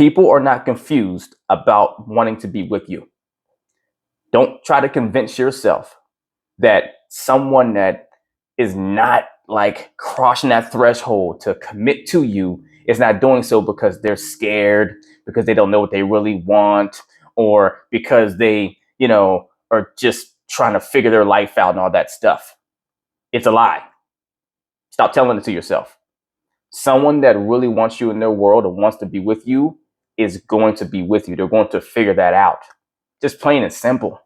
People are not confused about wanting to be with you. Don't try to convince yourself that someone that is not like crossing that threshold to commit to you is not doing so because they're scared, because they don't know what they really want, or because they, are just trying to figure their life out and all that stuff. It's a lie. Stop telling it to yourself. Someone that really wants you in their world and wants to be with you is going to be with you. They're going to figure that out. Just plain and simple.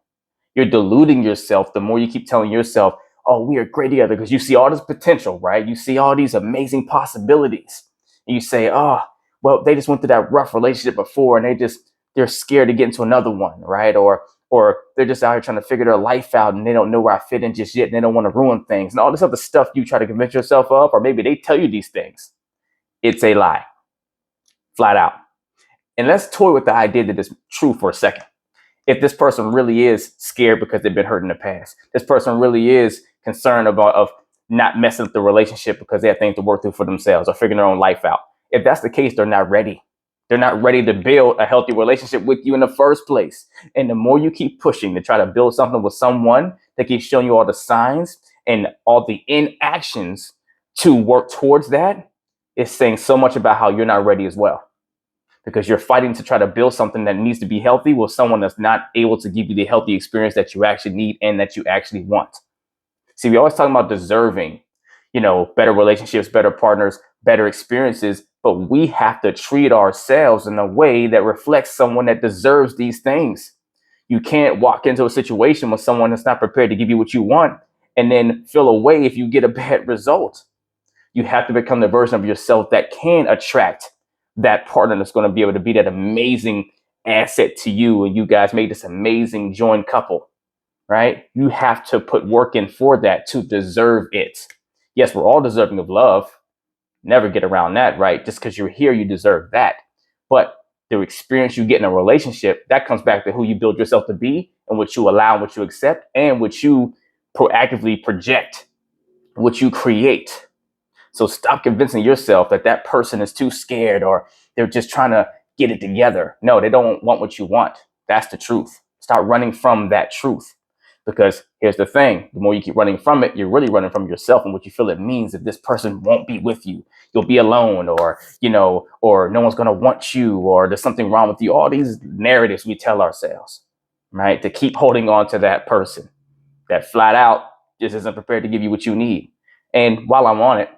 You're deluding yourself the more you keep telling yourself, oh, we are great together, because you see all this potential, right? You see all these amazing possibilities. And you say, oh, well, they just went through that rough relationship before and they're scared to get into another one, right? Or they're just out here trying to figure their life out and they don't know where I fit in just yet and they don't want to ruin things. And all this other stuff you try to convince yourself of, or maybe they tell you these things. It's a lie, flat out. And let's toy with the idea that it's true for a second. If this person really is scared because they've been hurt in the past, this person really is concerned of not messing up the relationship because they have things to work through for themselves or figuring their own life out. If that's the case, they're not ready. They're not ready to build a healthy relationship with you in the first place. And the more you keep pushing to try to build something with someone that keeps showing you all the signs and all the inactions to work towards that, it's saying so much about how you're not ready as well. Because you're fighting to try to build something that needs to be healthy with someone that's not able to give you the healthy experience that you actually need and that you actually want. See, we always talk about deserving, better relationships, better partners, better experiences, but we have to treat ourselves in a way that reflects someone that deserves these things. You can't walk into a situation with someone that's not prepared to give you what you want and then feel away if you get a bad result. You have to become the version of yourself that can attract that partner that's going to be able to be that amazing asset to you. And you guys made this amazing joined couple, right? You have to put work in for that to deserve it. Yes, we're all deserving of love. Never get around that, right? Just because you're here, you deserve that. But the experience you get in a relationship, that comes back to who you build yourself to be and what you allow, what you accept, and what you proactively project, what you create. So stop convincing yourself that that person is too scared or they're just trying to get it together. No, they don't want what you want. That's the truth. Stop running from that truth. Because here's the thing, the more you keep running from it, you're really running from yourself and what you feel it means if this person won't be with you. You'll be alone or no one's going to want you or there's something wrong with you. All these narratives we tell ourselves, right? To keep holding on to that person that flat out just isn't prepared to give you what you need. And while I'm on it,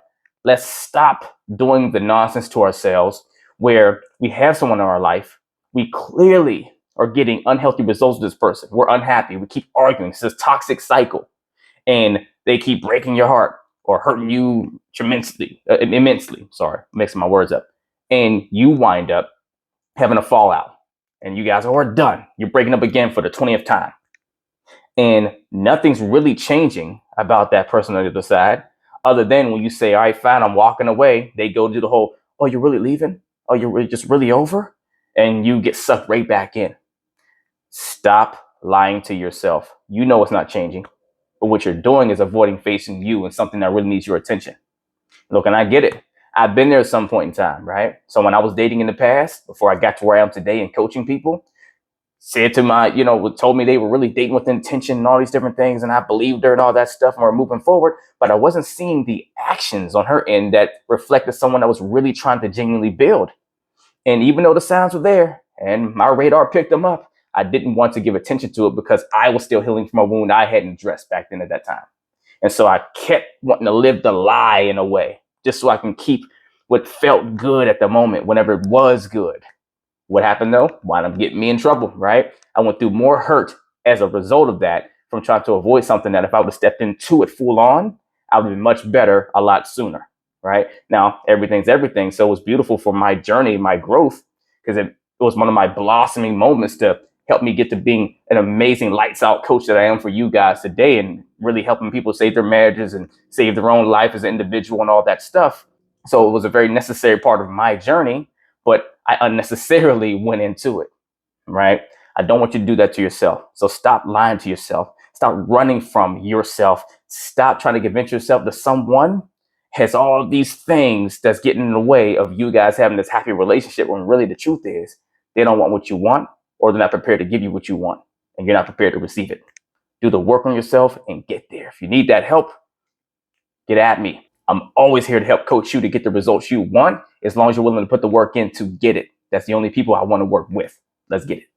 let's stop doing the nonsense to ourselves where we have someone in our life. We clearly are getting unhealthy results with this person. We're unhappy. We keep arguing. It's this toxic cycle. And they keep breaking your heart or hurting you immensely. Sorry, mixing my words up. And you wind up having a fallout. And you guys are done. You're breaking up again for the 20th time. And nothing's really changing about that person on the other side. Other than when you say, all right, fine, I'm walking away, they go do the whole, oh, you're really leaving? Oh, you're just really over? And you get sucked right back in. Stop lying to yourself. You know it's not changing. But what you're doing is avoiding facing you and something that really needs your attention. Look, and I get it. I've been there at some point in time, right? So when I was dating in the past, before I got to where I am today and coaching people, said to told me they were really dating with intention and all these different things. And I believed her and all that stuff and we're moving forward. But I wasn't seeing the actions on her end that reflected someone that was really trying to genuinely build. And even though the signs were there and my radar picked them up, I didn't want to give attention to it because I was still healing from a wound I hadn't addressed back then at that time. And so I kept wanting to live the lie in a way, just so I can keep what felt good at the moment whenever it was good. What happened though? Wound up getting me in trouble, right? I went through more hurt as a result of that from trying to avoid something that if I would have stepped into it full on, I would have been much better a lot sooner, right? Now, everything's everything. So it was beautiful for my journey, my growth, because it was one of my blossoming moments to help me get to being an amazing lights out coach that I am for you guys today and really helping people save their marriages and save their own life as an individual and all that stuff. So it was a very necessary part of my journey, but I unnecessarily went into it, right? I don't want you to do that to yourself. So stop lying to yourself. Stop running from yourself. Stop trying to convince yourself to someone has all these things that's getting in the way of you guys having this happy relationship, when really the truth is they don't want what you want, or they're not prepared to give you what you want, and you're not prepared to receive it. Do the work on yourself and get there. If you need that help, get at me. I'm always here to help coach you to get the results you want, as long as you're willing to put the work in to get it. That's the only people I want to work with. Let's get it.